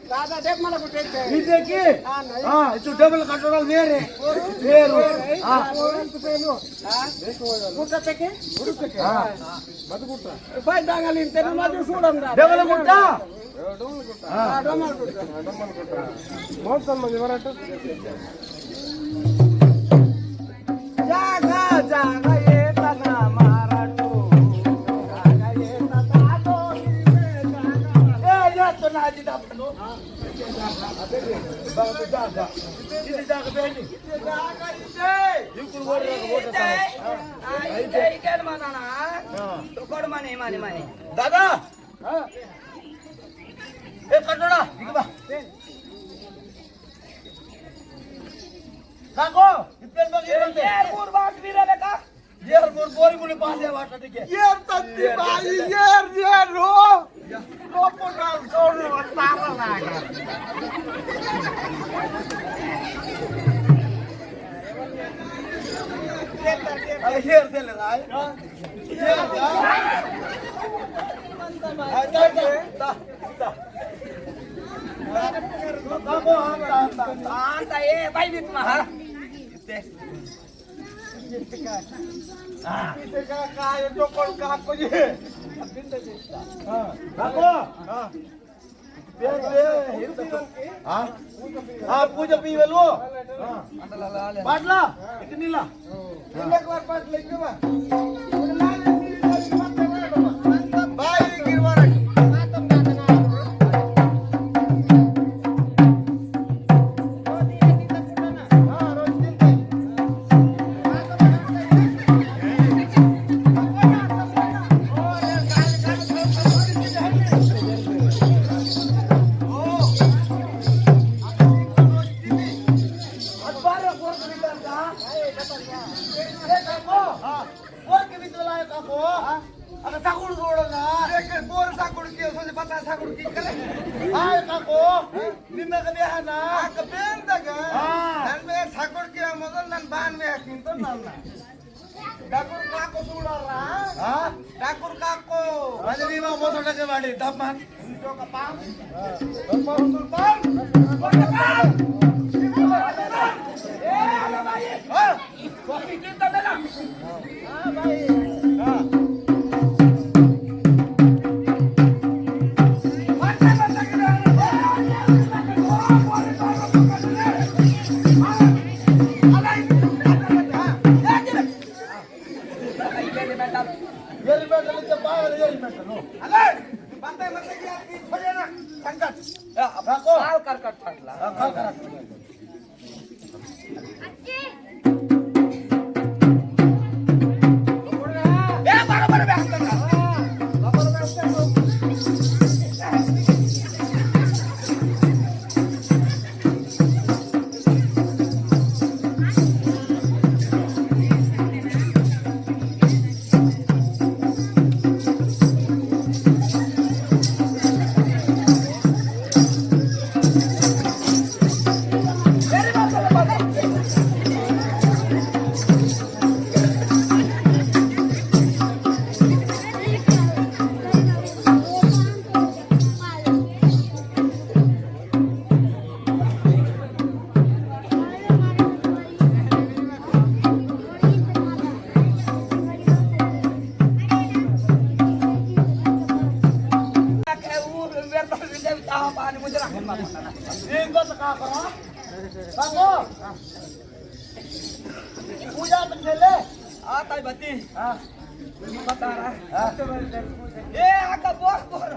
दादा देख मला कुठे इथे की हा तू डबल कंट्रोल वेरे वेरू हा कुठं ते की हा बाय डांगाली त्याने माझे सोडून दा डबल गुट्टा हा डमल कुठं मोठं म्हणजे मराठी जागा जागा येताना माराटू जागा येताना तो ए येतो ना आजी दाखवतो बाबा जागा किती जागा बेनी जागा इथे इकडून वर इथे इथे म्हणा ना तो कोड माने माने माने दादा हे कंट्रोला इकडे बा काको इथेच बघ इथे एअरपूर बाग विराले का येर बोर बोरी मुली पास आहे वाटत ठीक आहे येर तत्ती बाई येर रो लोपटाल सोडून तारा लागा अरे हेर दिले राय हेर का आता ये बाई बीत महा काय डोकं काप ये काको हा पूजा पीवेलो पाटला कितीला बाय गिरवारा पूजा ले आता बत्ती बता रहा ए आका बोस बोर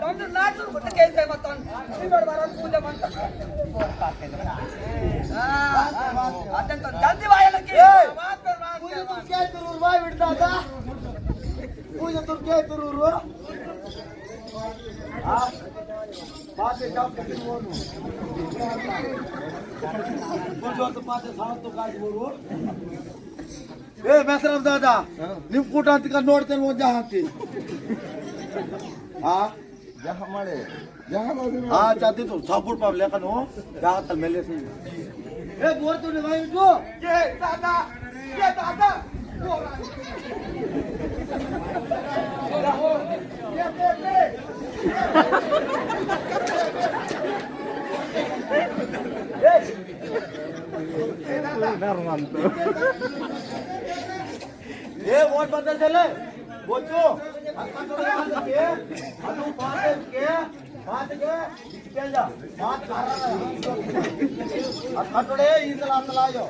तंड नाटू कुठे केलते मतन सिबड बारा पूजा म्हणता बोर काटे आता तो जल्दी वायला की पूजा तुम काय तुरूर वाय विडता आता पूजा तुम काय तुरूर पाचे जाऊ किती बोलू बोलतो तो पाचे सांग तो काय बोलू ए बेसराम दादा निम ಕೂಟ ನೋಡ್ತೇನೆ ಒಂದು ಹಾಕಿ ಹಾ ಜಹ ಮಾಡೆ ಹಾ ಚಾತಿ तो सापुर पावले का नो जा तल मेले से ए बोर तूने भाई जो ये दादा ये वोट बदल चले बोचो ಕಟ್ಟಡೆ ಈಗಲ ಅಂತಲಾಯೋ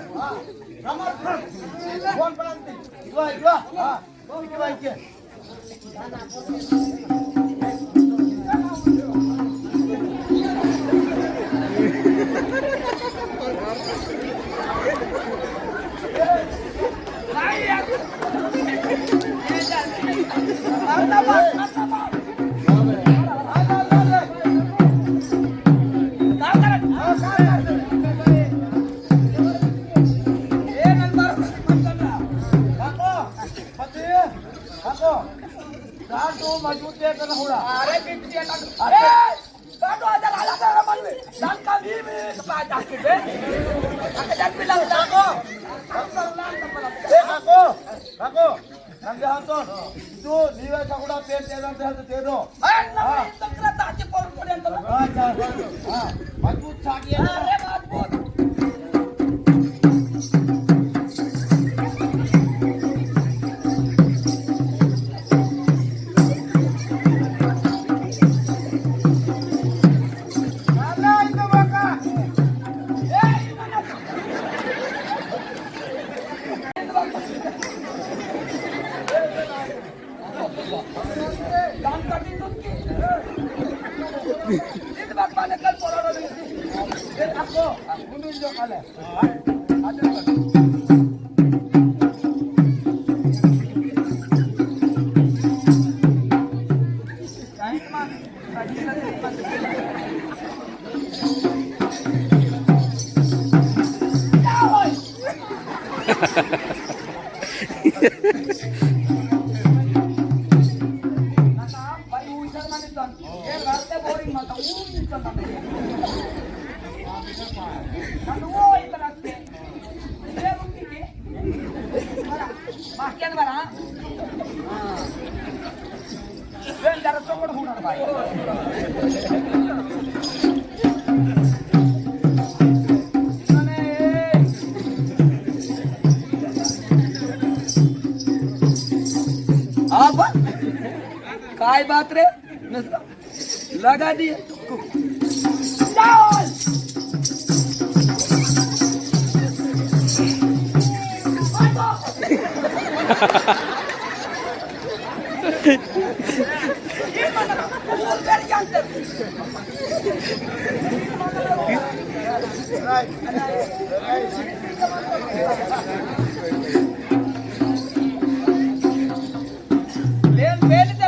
ಫೋನ್ ಬರಂತಿ ಇವಾ ಹಾ ಇವಾ ಇಕ್ಕೆ मजबूत करना होगा अरे पिछले अरे काटो आजा लाला कर मन में लाल का भी पास जाके बे अगर भी लग काको ए काको नंगे हाथ तो नीवे सगुड़ा पेट दे दो हां तकरा ताचे पर पड़े तो हां मजबूत छागिए अरे मजबूत काय बात रे लगा दिए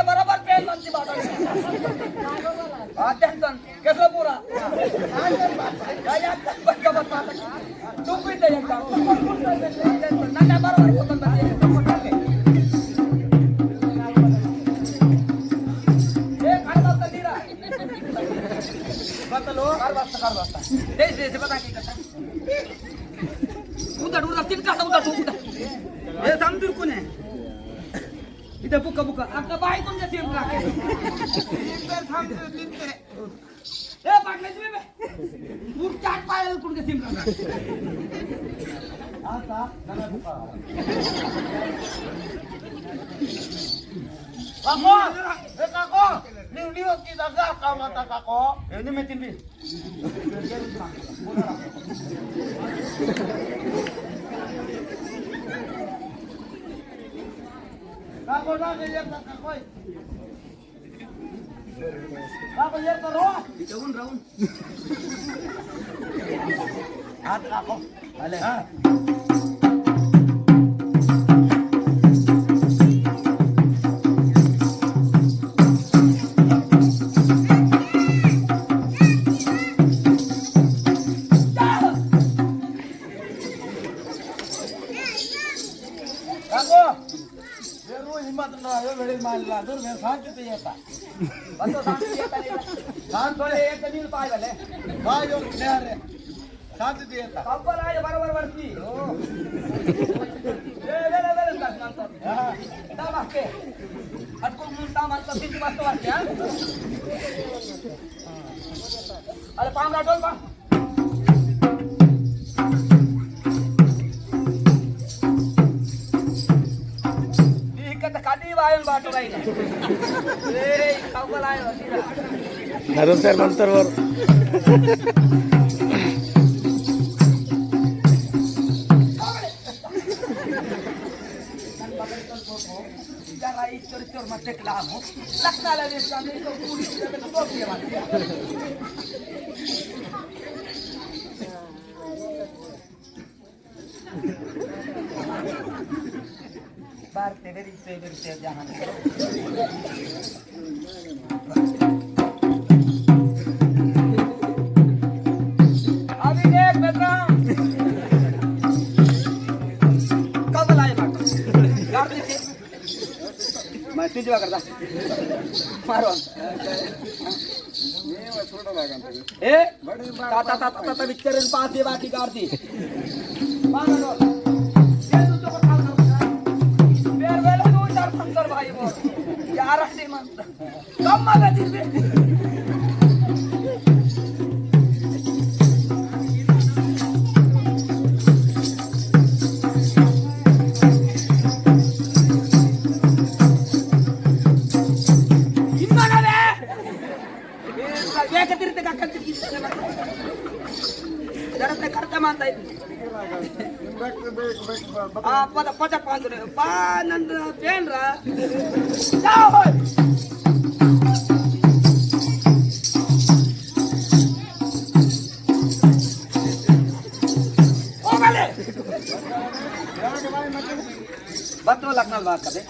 बरोबर पेन म्हणते कसं पुरा काय तू पिते ना बरोबर समजून कोण आहे इथं बुका बुका आता बाई कोणत्या सेम राखे ए पाटले तुम्ही बुक चाट पाय कोणत्या सेम राखे आता नका बुका काको ए काको निव की जागा काम आता काको एवढी मेतीन बी काको ना ये काको काको ये करो इथून राहून हात काको आले हां हिम्मत वेळी मानला दूर मी सांगते येता बसो सांगतो एक नील पाय झाले बाय रे सांगते येता कब्बल आहे बरोबर वरती हो वेळ नंतर दा बाके अटकून मुंता मारता किती वाजता वाटते हा अरे पाम राठोल पा काठी वायन बाटू राहील ए कब्बल आहे धरून सर नंतरवर भारते बेरीचे जहान अभी देख बेटा कब लाए बात कर दीजिए मैं तुझे करता मारो ए ताता ताता ताता विचारन पास ये बाकी करती मारो भाई वो यार कम मांगा खर्च मानता पद पानंद पेन रा बतो लगना बात करते